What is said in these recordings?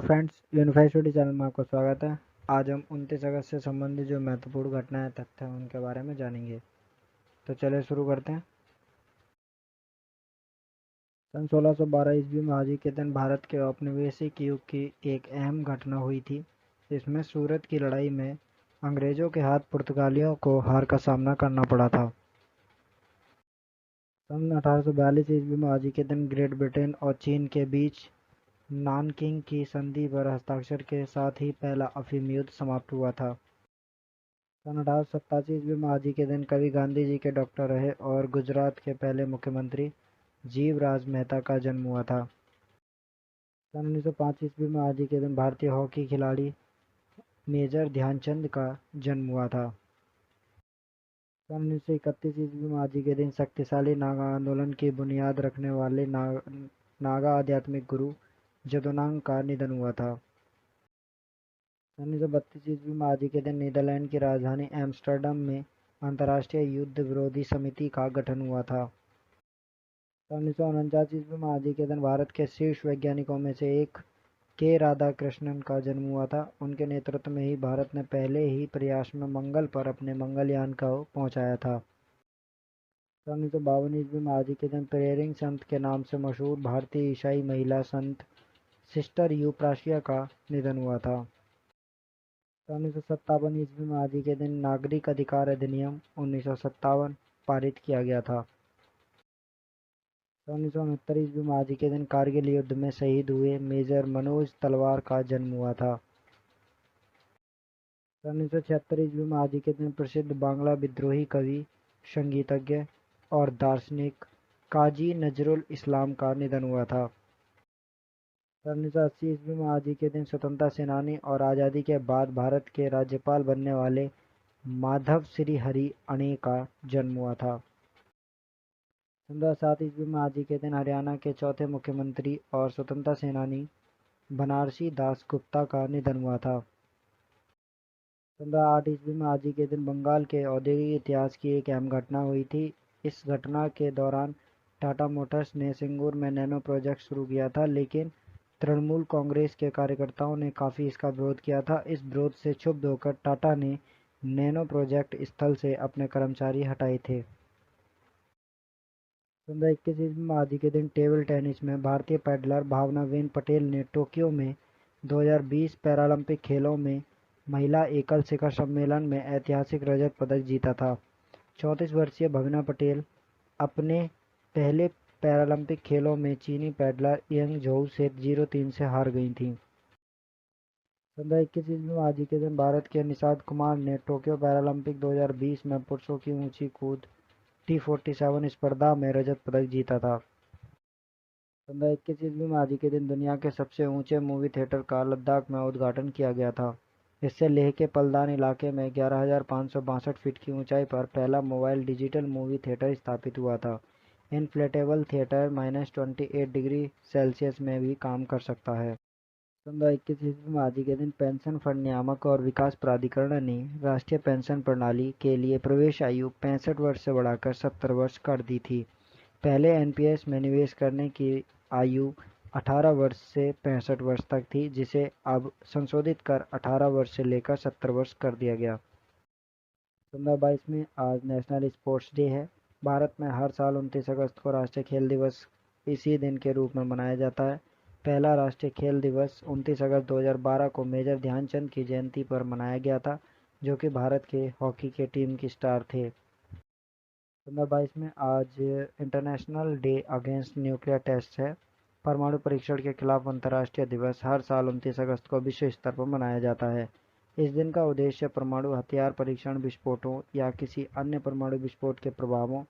Friends, unified study channel में आपका स्वागत है। आज हम 29 अगस्त से संबंधित जो महत्वपूर्ण घटनाएं तथ्य हैं उनके बारे में जानेंगे। तो चलिए शुरू करते हैं। सन 1612 ईस्वी में आज ही के दिन भारत के औपनिवेशिक युग की एक अहम घटना हुई थी। इसमें सूरत की लड़ाई में अंग्रेजों के हाथ पुर्तगालियों को हार का सामना करना पड़ा था। सन 1842 ईस्वी में आज ही के दिन ग्रेट ब्रिटेन और चीन के बीच नानकिंग की संधि पर हस्ताक्षर के साथ ही पहला अफीम युद्ध समाप्त हुआ था। सन 1887 ईस्वी में आज ही के दिन कवि गांधी जी के डॉक्टर रहे और गुजरात के पहले मुख्यमंत्री जीवराज मेहता का जन्म हुआ था। सन 1905 ईस्वी में आज ही के दिन भारतीय हॉकी खिलाड़ी मेजर ध्यानचंद का जन्म हुआ था। सन 1931 ईस्वी में आज ही के दिन शक्तिशाली नागा आंदोलन की बुनियाद रखने वाले नागा आध्यात्मिक गुरु जदोनांग का निधन हुआ था। 1932 ईस्वी में आज ही के दिन नीदरलैंड की राजधानी एम्स्टर्डम में अंतर्राष्ट्रीय युद्ध विरोधी समिति का गठन हुआ था। 1949 ईस्वी में आज ही के दिन भारत के शीर्ष वैज्ञानिकों में से एक के राधाकृष्णन का जन्म हुआ था। उनके नेतृत्व में ही भारत ने पहले ही प्रयास में मंगल पर अपने मंगलयान को पहुंचाया था। 1952 ईस्वी में आज ही के दिन प्रेरिंग संत के नाम से मशहूर भारतीय ईसाई महिला संत सिस्टर यूप्राशिया का निधन हुआ था। 1957 ईस्वी में आज ही के दिन नागरिक अधिकार अधिनियम 1957 पारित किया गया था। 1969 ईस्वी में आज ही के दिन कारगिल युद्ध में शहीद हुए मेजर मनोज तलवार का जन्म हुआ था। 1976 ईस्वी में आज ही के दिन प्रसिद्ध बांग्ला विद्रोही कवि, संगीतज्ञ और दार्शनिक काजी नजरुल इस्लाम का निधन हुआ था। 1980 ईस्वी में आज ही के दिन स्वतंत्रता सेनानी और आज़ादी के बाद भारत के राज्यपाल बनने वाले माधव श्री हरि अणे का जन्म हुआ था। 2007 ईस्वी में आज ही के दिन हरियाणा के चौथे मुख्यमंत्री और स्वतंत्रता सेनानी बनारसी दास गुप्ता का निधन हुआ था। 2008 ईस्वी में आज ही के दिन बंगाल के औद्योगिक इतिहास की एक अहम घटना हुई थी। इस घटना के दौरान टाटा मोटर्स ने सिंगूर में नैनो प्रोजेक्ट शुरू किया था, लेकिन तृणमूल कांग्रेस के कार्यकर्ताओं ने काफ़ी इसका विरोध किया था। इस विरोध से क्षुब्ध होकर टाटा ने नैनो प्रोजेक्ट स्थल से अपने कर्मचारी हटाए थे। 2021 ईस्वी में आज ही के दिन टेबल टेनिस में भारतीय पैडलर भावनावेन पटेल ने टोक्यो में 2020 पैरालंपिक खेलों में महिला एकल शिखर सम्मेलन में ऐतिहासिक रजत पदक जीता था। 34 वर्षीय भावना पटेल अपने पहले पैरालंपिक खेलों में चीनी पैडलर यंग झोउ से 0-3 से हार गई थीं। 2021 ईस्वी में आज ही के दिन भारत के निषाद कुमार ने टोक्यो पैरालंपिक 2020 में पुरुषों की ऊंची कूद T47 स्पर्धा में रजत पदक जीता था। 2021 ईस्वी में आज ही के दिन दुनिया के सबसे ऊंचे मूवी थिएटर का लद्दाख में उद्घाटन किया गया था। इससे लेह के पलदान इलाके में 11,562 फीट की ऊंचाई पर पहला मोबाइल डिजिटल मूवी थिएटर स्थापित हुआ था। इन्फ्लेटेबल थिएटर -28 डिग्री सेल्सियस में भी काम कर सकता है। 2021 ईस्वी में आज ही के दिन पेंशन फंड नियामक और विकास प्राधिकरण ने राष्ट्रीय पेंशन प्रणाली के लिए प्रवेश आयु 65 वर्ष से बढ़ाकर 70 वर्ष कर दी थी। पहले एनपीएस में निवेश करने की आयु 18 वर्ष से 65 वर्ष तक थी, जिसे अब संशोधित कर 18 वर्ष से लेकर 70 वर्ष कर दिया गया। 2022 में आज नेशनल स्पोर्ट्स डे है। भारत में हर साल 29 अगस्त को राष्ट्रीय खेल दिवस इसी दिन के रूप में मनाया जाता है। पहला राष्ट्रीय खेल दिवस 29 अगस्त 2012 को मेजर ध्यानचंद की जयंती पर मनाया गया था, जो कि भारत के हॉकी के टीम की स्टार थे। 2022 में आज international day against nuclear test है। परमाणु परीक्षण के खिलाफ अंतर्राष्ट्रीय दिवस हर साल 29 अगस्त को विश्व स्तर पर मनाया जाता है। इस दिन का उद्देश्य परमाणु हथियार परीक्षण, विस्फोटों या किसी अन्य परमाणु विस्फोट के प्रभावों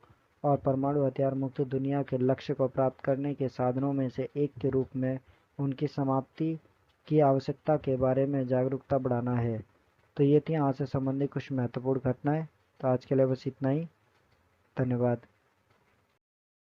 और परमाणु हथियार मुक्त दुनिया के लक्ष्य को प्राप्त करने के साधनों में से एक के रूप में उनकी समाप्ति की आवश्यकता के बारे में जागरूकता बढ़ाना है। तो ये थी आज से संबंधित कुछ महत्वपूर्ण घटनाएं। तो आज के लिए बस इतना ही। धन्यवाद।